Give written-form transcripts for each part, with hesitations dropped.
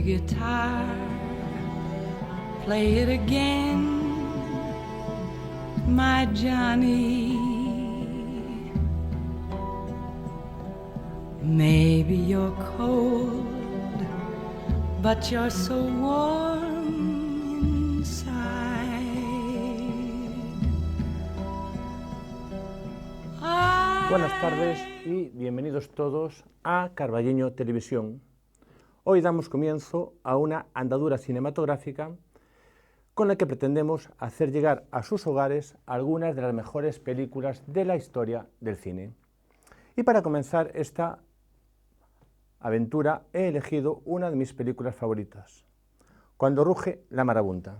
guitar, play it again, my Johnny. Maybe you're cold, but you're so warm inside. Buenas tardes y bienvenidos todos a Carballiño Televisión. Hoy damos comienzo a una andadura cinematográfica con la que pretendemos hacer llegar a sus hogares algunas de las mejores películas de la historia del cine. Y para comenzar esta aventura he elegido una de mis películas favoritas, Cuando ruge la marabunta.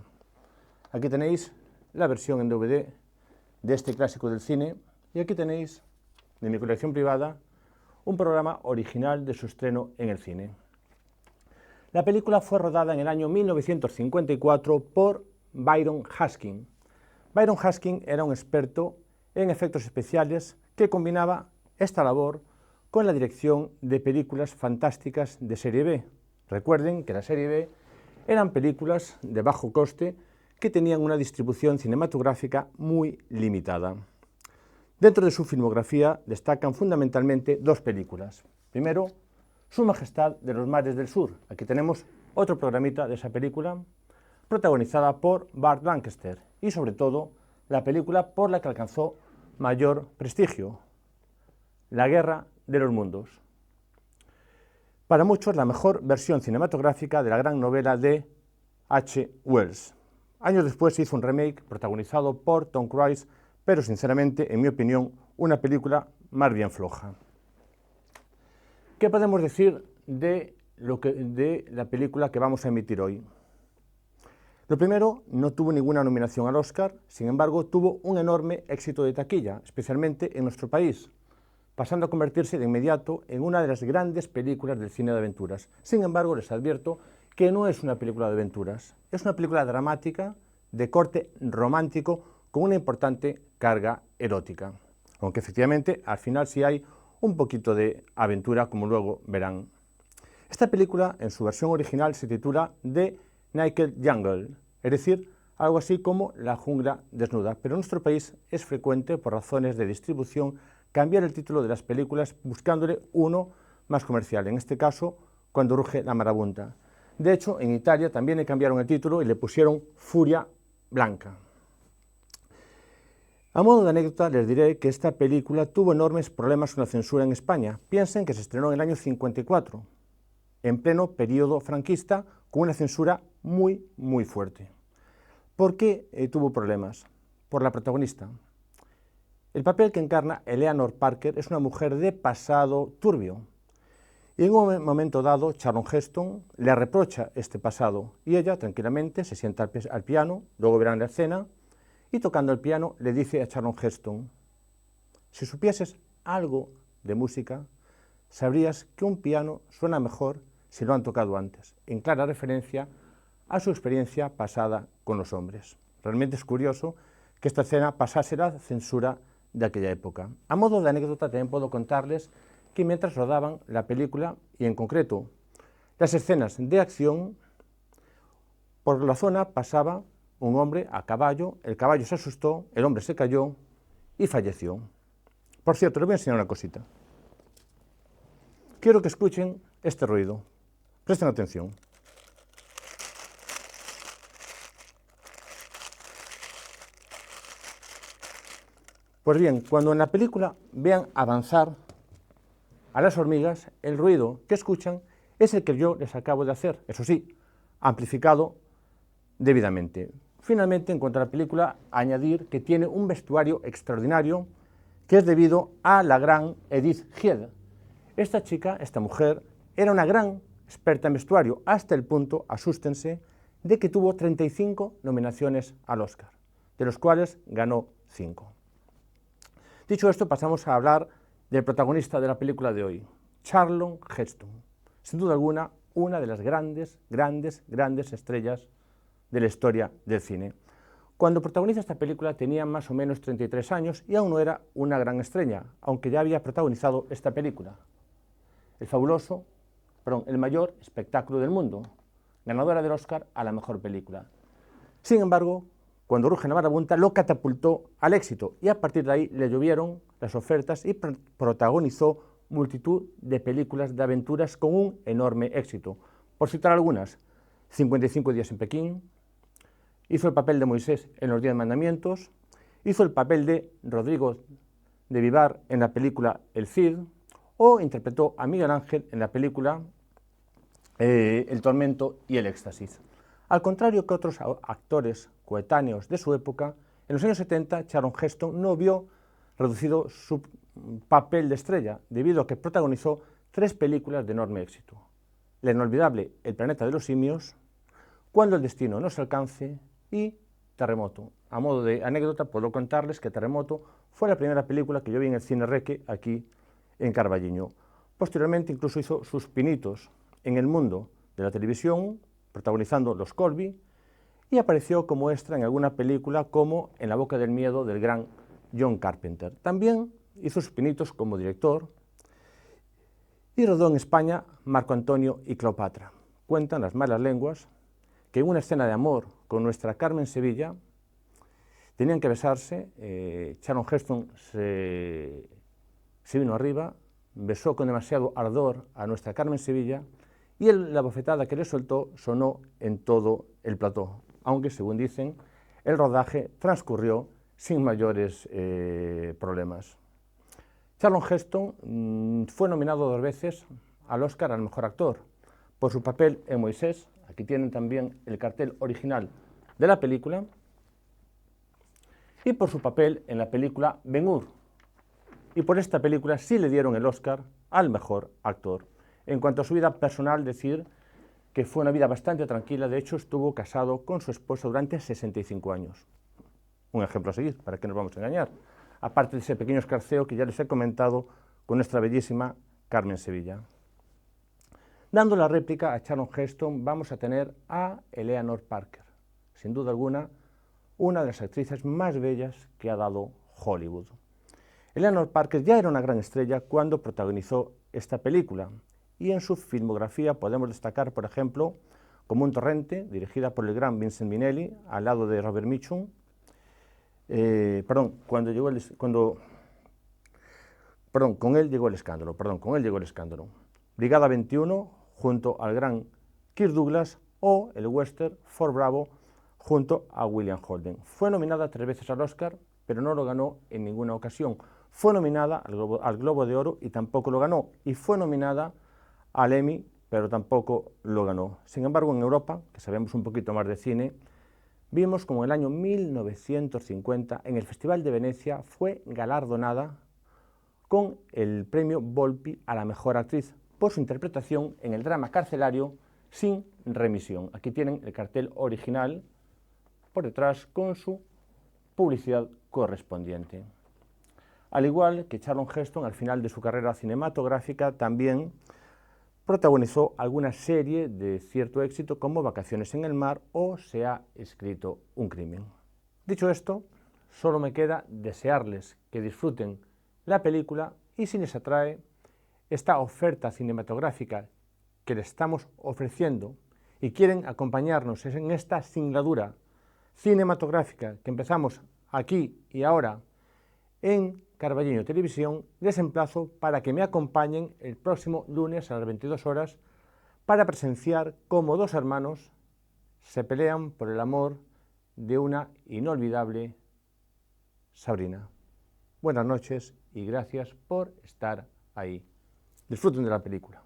Aquí tenéis la versión en DVD de este clásico del cine y aquí tenéis, de mi colección privada, un programa original de su estreno en el cine. La película fue rodada en el año 1954 por Byron Haskin. Byron Haskin era un experto en efectos especiales que combinaba esta labor con la dirección de películas fantásticas de serie B. Recuerden que la serie B eran películas de bajo coste que tenían una distribución cinematográfica muy limitada. Dentro de su filmografía destacan fundamentalmente dos películas. Primero, Su Majestad de los Mares del Sur. Aquí tenemos otro programita de esa película, protagonizada por Burt Lancaster, y sobre todo la película por la que alcanzó mayor prestigio, La Guerra de los Mundos. Para muchos, la mejor versión cinematográfica de la gran novela de H. Wells. Años después se hizo un remake protagonizado por Tom Cruise, pero sinceramente, en mi opinión, una película más bien floja. ¿Qué podemos decir de la película que vamos a emitir hoy? Lo primero, no tuvo ninguna nominación al Oscar, sin embargo, tuvo un enorme éxito de taquilla, especialmente en nuestro país, pasando a convertirse de inmediato en una de las grandes películas del cine de aventuras. Sin embargo, les advierto que no es una película de aventuras, es una película dramática, de corte romántico, con una importante carga erótica. Aunque efectivamente, al final sí hay un poquito de aventura, como luego verán. Esta película, en su versión original, se titula The Naked Jungle, es decir, algo así como La jungla desnuda, pero en nuestro país es frecuente, por razones de distribución, cambiar el título de las películas buscándole uno más comercial, en este caso, Cuando ruge la marabunta. De hecho, en Italia también le cambiaron el título y le pusieron Furia Blanca. A modo de anécdota les diré que esta película tuvo enormes problemas con la censura en España. Piensen que se estrenó en el año 54, en pleno periodo franquista, con una censura muy fuerte. ¿Por qué tuvo problemas? Por la protagonista. El papel que encarna Eleanor Parker es una mujer de pasado turbio. Y en un momento dado, Charlton Heston le reprocha este pasado y ella tranquilamente se sienta al piano, luego verán la escena, y tocando el piano le dice a Charlton Heston: si supieses algo de música, sabrías que un piano suena mejor si lo han tocado antes, en clara referencia a su experiencia pasada con los hombres. Realmente es curioso que esta escena pasase la censura de aquella época. A modo de anécdota también puedo contarles que mientras rodaban la película, y en concreto las escenas de acción, por la zona pasaba un hombre a caballo, el caballo se asustó, el hombre se cayó y falleció. Por cierto, les voy a enseñar una cosita. Quiero que escuchen este ruido. Presten atención. Pues bien, cuando en la película vean avanzar a las hormigas, el ruido que escuchan es el que yo les acabo de hacer, eso sí, amplificado debidamente. Finalmente, en cuanto a la película, añadir que tiene un vestuario extraordinario que es debido a la gran Edith Head. Esta chica, esta mujer, era una gran experta en vestuario, hasta el punto, asústense, de que tuvo 35 nominaciones al Oscar, de los cuales ganó 5. Dicho esto, pasamos a hablar del protagonista de la película de hoy, Charlton Heston. Sin duda alguna, una de las grandes estrellas de la historia del cine. Cuando protagoniza esta película tenía más o menos 33 años y aún no era una gran estrella, aunque ya había protagonizado esta película, el mayor espectáculo del mundo, ganadora del Oscar a la mejor película. Sin embargo, cuando Ruge la marabunta lo catapultó al éxito y a partir de ahí le llovieron las ofertas y protagonizó multitud de películas de aventuras con un enorme éxito. Por citar algunas, 55 días en Pekín, hizo el papel de Moisés en Los 10 Mandamientos, hizo el papel de Rodrigo de Vivar en la película El Cid, o interpretó a Miguel Ángel en la película El Tormento y el Éxtasis. Al contrario que otros actores coetáneos de su época, en los años 70 Charlton Heston no vio reducido su papel de estrella, debido a que protagonizó 3 películas de enorme éxito. La inolvidable El planeta de los simios, Cuando el destino nos alcance y Terremoto. A modo de anécdota puedo contarles que Terremoto fue la primera película que yo vi en el Cine Reque aquí en Carballiño. Posteriormente incluso hizo sus pinitos en el mundo de la televisión, protagonizando Los Colby, y apareció como extra en alguna película como En la boca del miedo del gran John Carpenter. También hizo sus pinitos como director y rodó en España Marco Antonio y Cleopatra. Cuentan las malas lenguas que en una escena de amor con nuestra Carmen Sevilla tenían que besarse. Charlton Heston se vino arriba, besó con demasiado ardor a nuestra Carmen Sevilla y la bofetada que le soltó sonó en todo el plató, aunque según dicen el rodaje transcurrió sin mayores problemas. Charlton Heston fue nominado 2 veces al Oscar al mejor actor por su papel en Moisés. Aquí tienen también el cartel original de la película, y por su papel en la película Ben-Hur. Y por esta película sí le dieron el Oscar al mejor actor. En cuanto a su vida personal, decir que fue una vida bastante tranquila. De hecho, estuvo casado con su esposa durante 65 años. Un ejemplo a seguir, ¿para qué nos vamos a engañar? Aparte de ese pequeño escarceo que ya les he comentado con nuestra bellísima Carmen Sevilla. Dando la réplica a Charlton Heston, vamos a tener a Eleanor Parker, sin duda alguna, una de las actrices más bellas que ha dado Hollywood. Eleanor Parker ya era una gran estrella cuando protagonizó esta película, y en su filmografía podemos destacar, por ejemplo, Como un torrente, dirigida por el gran Vincent Minnelli, al lado de Robert Mitchum. Con él llegó el escándalo. Brigada 21, junto al gran Kirk Douglas, o el western Fort Bravo, junto a William Holden. Fue nominada 3 veces al Oscar, pero no lo ganó en ninguna ocasión. Fue nominada al Globo de Oro y tampoco lo ganó. Y fue nominada al Emmy, pero tampoco lo ganó. Sin embargo, en Europa, que sabemos un poquito más de cine, vimos como en el año 1950, en el Festival de Venecia, fue galardonada con el premio Volpi a la mejor actriz por su interpretación en el drama carcelario Sin remisión. Aquí tienen el cartel original por detrás con su publicidad correspondiente. Al igual que Charlton Heston, al final de su carrera cinematográfica también protagonizó alguna serie de cierto éxito como Vacaciones en el mar o Se ha escrito un crimen. Dicho esto, solo me queda desearles que disfruten la película y si les atrae esta oferta cinematográfica que les estamos ofreciendo y quieren acompañarnos en esta singladura cinematográfica que empezamos aquí y ahora en Carballiño Televisión, les emplazo para que me acompañen el próximo lunes a las 22 horas para presenciar cómo 2 hermanos se pelean por el amor de una inolvidable Sabrina. Buenas noches y gracias por estar ahí. Disfruten de la película.